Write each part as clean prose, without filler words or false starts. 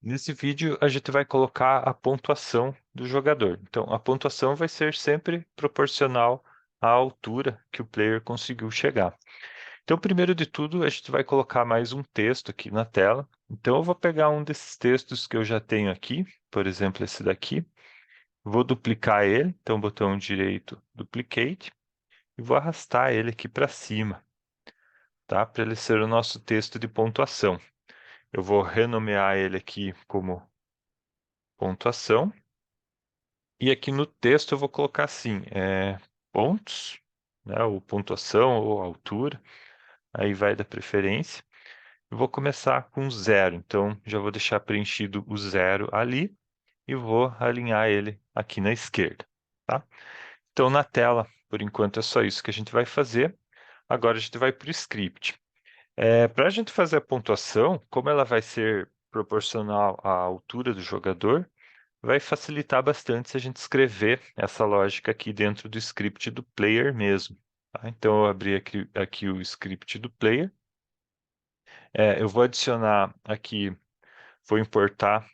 Nesse vídeo, a gente vai colocar a pontuação do jogador. Então, a pontuação vai ser sempre proporcional à altura que o player conseguiu chegar. Então, primeiro de tudo, a gente vai colocar mais um texto aqui na tela. Então, eu vou pegar um desses textos que eu já tenho aqui, por exemplo, esse daqui. Vou duplicar ele, então, botão direito, duplicate, e vou arrastar ele aqui para cima, tá? Para ele ser o nosso texto de pontuação. Eu vou renomear ele aqui como pontuação. E aqui no texto eu vou colocar assim, pontos, né, ou pontuação, ou altura, aí vai da preferência. Eu vou começar com zero, então já vou deixar preenchido o zero ali e vou alinhar ele aqui na esquerda, tá? Então na tela, por enquanto é só isso que a gente vai fazer. Agora a gente vai para o script. Para a gente fazer a pontuação, como ela vai ser proporcional à altura do jogador, vai facilitar bastante se a gente escrever essa lógica aqui dentro do script do player mesmo, tá? Então, eu abri aqui o script do player. Eu vou adicionar aqui, vou importar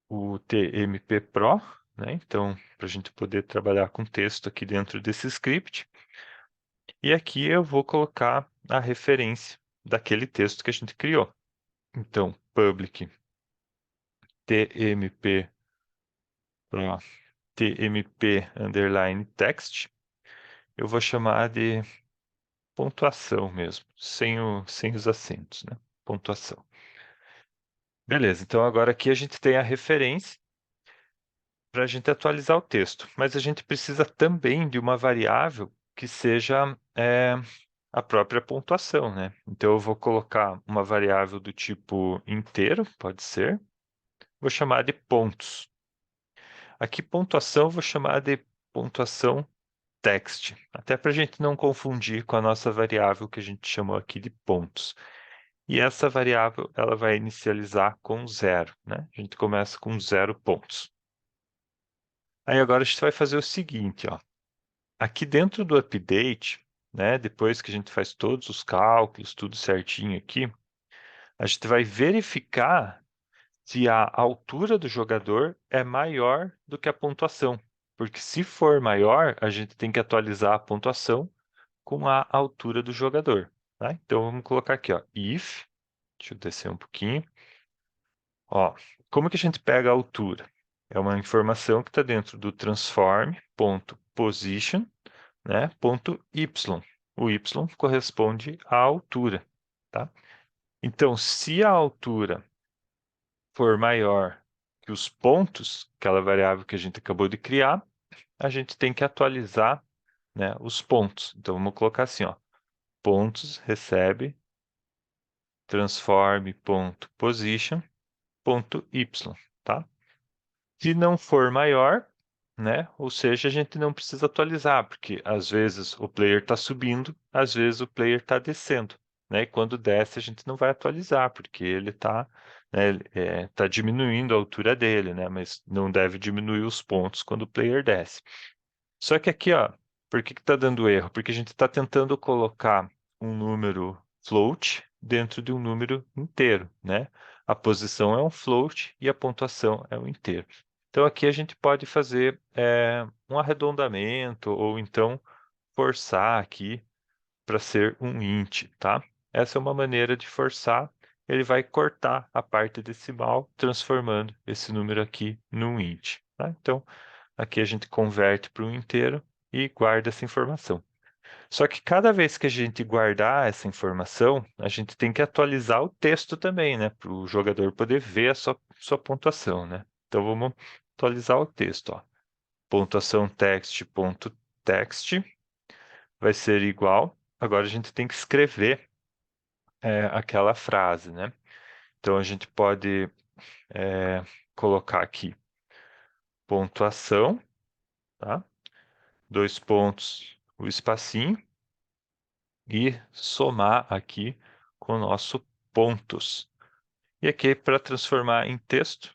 o TMP Pro, né? Então, para a gente poder trabalhar com texto aqui dentro desse script. E aqui eu vou colocar a referência daquele texto que a gente criou. Então, public TMP Pro, TMP underline text. Eu vou chamar de pontuação mesmo, sem os acentos, né? Pontuação. Beleza, então agora aqui a gente tem a referência para a gente atualizar o texto, mas a gente precisa também de uma variável que seja a própria pontuação, né? Então eu vou colocar uma variável do tipo inteiro, pode ser, vou chamar de pontos. Aqui pontuação eu vou chamar de pontuação text, até para a gente não confundir com a nossa variável que a gente chamou aqui de pontos. E essa variável ela vai inicializar com zero, né? A gente começa com 0 pontos. Aí agora a gente vai fazer o seguinte, ó. Aqui dentro do update, né? Depois que a gente faz todos os cálculos, tudo certinho aqui, a gente vai verificar se a altura do jogador é maior do que a pontuação. Porque se for maior, a gente tem que atualizar a pontuação com a altura do jogador, tá? Então vamos colocar aqui, ó, if, deixa eu descer um pouquinho. Ó, como que a gente pega a altura? É uma informação que está dentro do transform.position, né, ponto .y. O y corresponde à altura, tá? Então, se a altura for maior que os pontos, aquela variável que a gente acabou de criar, a gente tem que atualizar, né, os pontos. Então, vamos colocar assim, ó, pontos recebe transform.position.y, tá? Se não for maior, né? Ou seja, a gente não precisa atualizar, porque às vezes o player está subindo, às vezes o player está descendo, né? E quando desce, a gente não vai atualizar, porque ele está, né, tá diminuindo a altura dele, né? Mas não deve diminuir os pontos quando o player desce. Só que aqui, ó, por que está dando erro? Porque a gente está tentando colocar um número float dentro de um número inteiro, né? A posição é um float e a pontuação é um inteiro. Então aqui a gente pode fazer um arredondamento ou então forçar aqui para ser um int, tá? Essa é uma maneira de forçar. Ele vai cortar a parte decimal, transformando esse número aqui num int, tá? Então aqui a gente converte para um inteiro e guarda essa informação. Só que cada vez que a gente guardar essa informação, a gente tem que atualizar o texto também, né? Para o jogador poder ver a sua pontuação, né? Então vamos atualizar o texto, ó. Pontuação text.text vai ser igual. Agora a gente tem que escrever aquela frase, né? Então a gente pode colocar aqui pontuação, tá? Dois pontos, o espacinho, e somar aqui com o nosso pontos. E aqui para transformar em texto,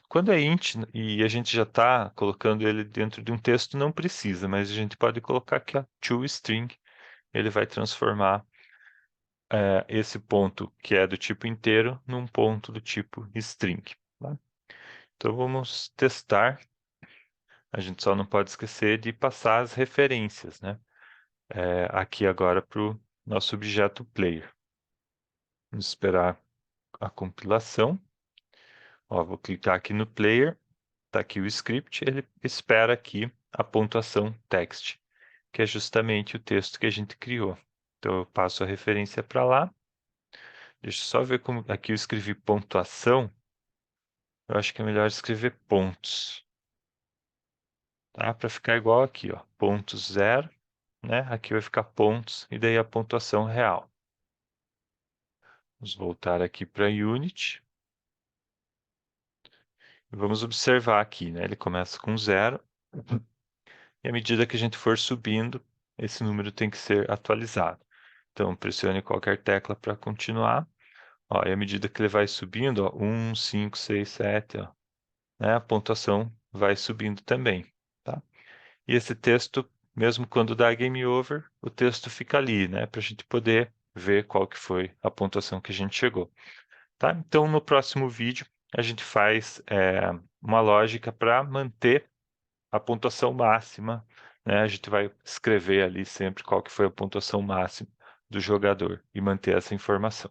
quando é int e a gente já está colocando ele dentro de um texto, não precisa, mas a gente pode colocar aqui a toString, ele vai transformar esse ponto que é do tipo inteiro num ponto do tipo string. Tá? Então vamos testar. A gente só não pode esquecer de passar as referências, né? Aqui agora para o nosso objeto player. Vamos esperar a compilação. Ó, vou clicar aqui no player, está aqui o script, ele espera aqui a pontuação text, que é justamente o texto que a gente criou. Então eu passo a referência para lá. Deixa eu só ver como aqui eu escrevi pontuação. Eu acho que é melhor escrever pontos, tá? Para ficar igual aqui, ó, ponto zero, né? Aqui vai ficar pontos e daí a pontuação real. Vamos voltar aqui para Unity. E vamos observar aqui, né? Ele começa com zero. E à medida que a gente for subindo, esse número tem que ser atualizado. Então, pressione qualquer tecla para continuar. Ó, e à medida que ele vai subindo, ó, 1, 5, 6, 7, ó, né, a pontuação vai subindo também. Tá? E esse texto, mesmo quando dá game over, o texto fica ali, né, para a gente poder ver qual que foi a pontuação que a gente chegou. Tá? Então, no próximo vídeo, a gente faz uma lógica para manter a pontuação máxima, né? A gente vai escrever ali sempre qual que foi a pontuação máxima do jogador e manter essa informação.